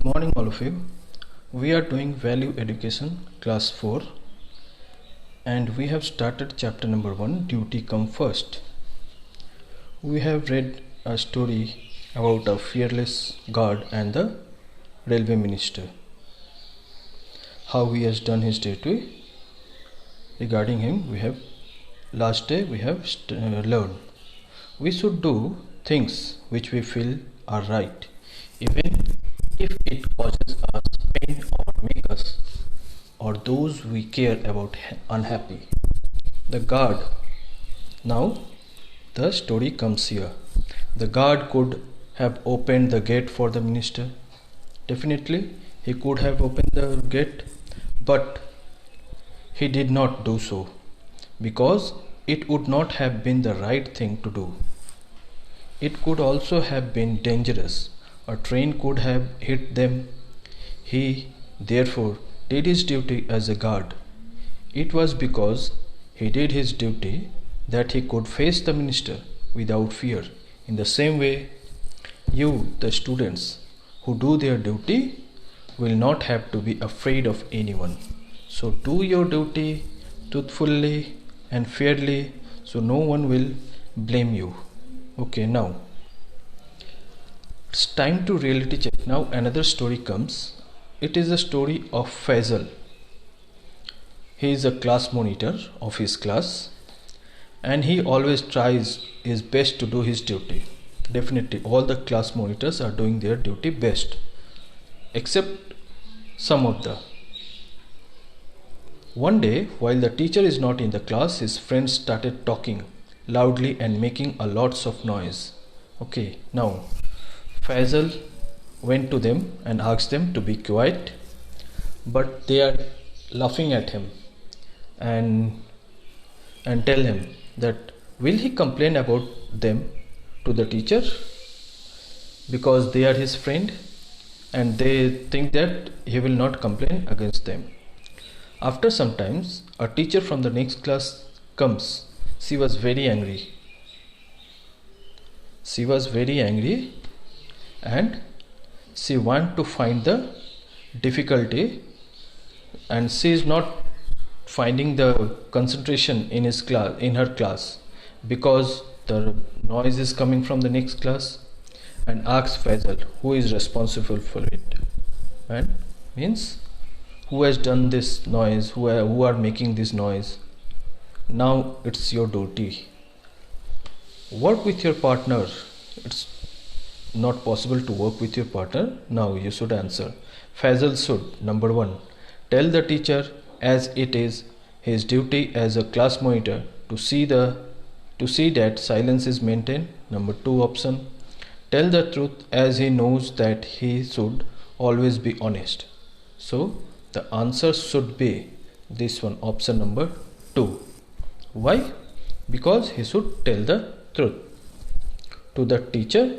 Good morning, all of you. We are doing Value Education, Class 4, and we have started chapter number 1, Duty Come First. We have read a story about a fearless guard and the railway minister. How he has done his duty. Regarding him, last day we have learned. We should do things which we feel are right, even if it causes us pain or make us or those we care about unhappy. The guard. Now the story comes here. The guard could have opened the gate for the minister. Definitely he could have opened the gate, but he did not do so because it would not have been the right thing to do. It could also have been dangerous. A train could have hit them. He, therefore, did his duty as a guard. It was because he did his duty that he could face the minister without fear. In the same way, you, the students who do their duty, will not have to be afraid of anyone. So do your duty truthfully and fairly, so no one will blame you. Okay, now it's time to reality check. Now another story comes. It is a story of Faisal. He is a class monitor of his class and he always tries his best to do his duty. Definitely all the class monitors are doing their duty best, except some of the. One day, while the teacher is not in the class, his friends started talking loudly and making a lots of noise. Okay, now Faisal went to them and asked them to be quiet, but they are laughing at him and tell him that will he complain about them to the teacher because they are his friend and they think that he will not complain against them. After some time, a teacher from the next class comes. She was very angry. And she wants to find the difficulty and she is not finding the concentration in her class because the noise is coming from the next class, and asks Faisal who is responsible for it, and means who has done this noise, who are making this noise. Now it's your duty. Work with your partner. It's not possible to work with your partner. Now you should answer. Faisal should, number 1, tell the teacher as it is his duty as a class monitor to see that silence is maintained. Number 2 option, tell the truth as he knows that he should always be honest. So the answer should be this one, option number 2. Why? Because he should tell the truth to the teacher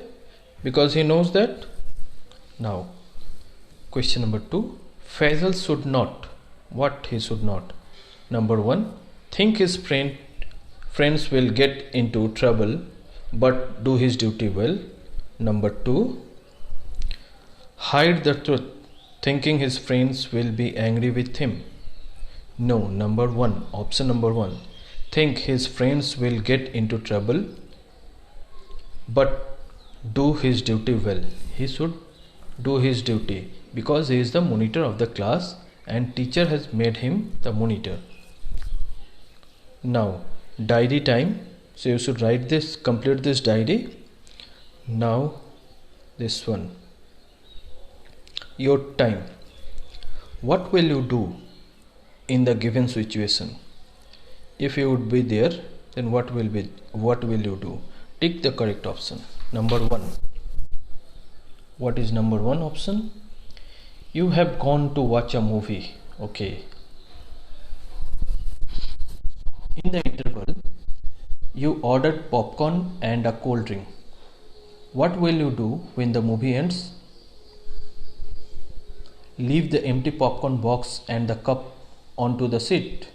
because he knows that. Now question number 2, Faisal should not. What he should not? Number 1, think his friends will get into trouble but do his duty well. Number 2, hide the truth thinking his friends will be angry with him. No, number 1, option number 1, think his friends will get into trouble but do his duty well. He should do his duty because he is the monitor of the class and teacher has made him the monitor. Now diary time. So you should write this, complete this diary. Now this one, your time. What will you do in the given situation? If you would be there, then what will you do? Tick the correct option. Number 1. What is number 1 option? You have gone to watch a movie. Okay. In the interval, you ordered popcorn and a cold drink. What will you do when the movie ends? Leave the empty popcorn box and the cup onto the seat.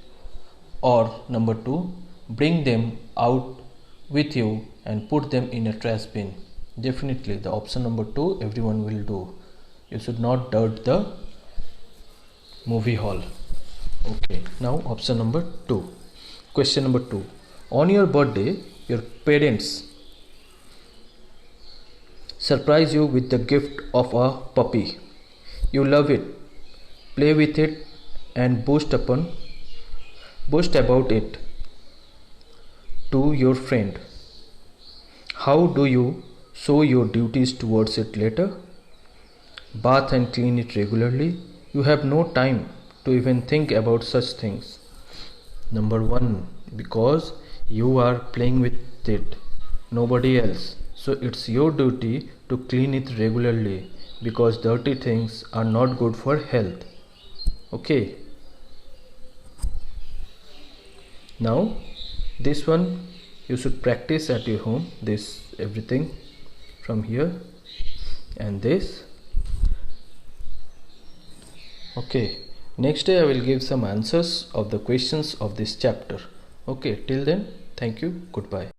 Or number 2, bring them out with you and put them in a trash bin. Definitely the option number 2 everyone will do. You should not dirt the movie hall. Okay, now option number 2. Question number 2. On your birthday, your parents surprise you with the gift of a puppy. You love it, play with it, and boast about it to your friend. How do you show your duties towards it later? Bath and clean it regularly. You have no time to even think about such things. Number 1, because you are playing with it, nobody else. So it's your duty to clean it regularly, because dirty things are not good for health. Okay. Now this one you should practice at your home. This everything from here and this. Okay, next day I will give some answers of the questions of this chapter. Okay, till then, thank you, goodbye.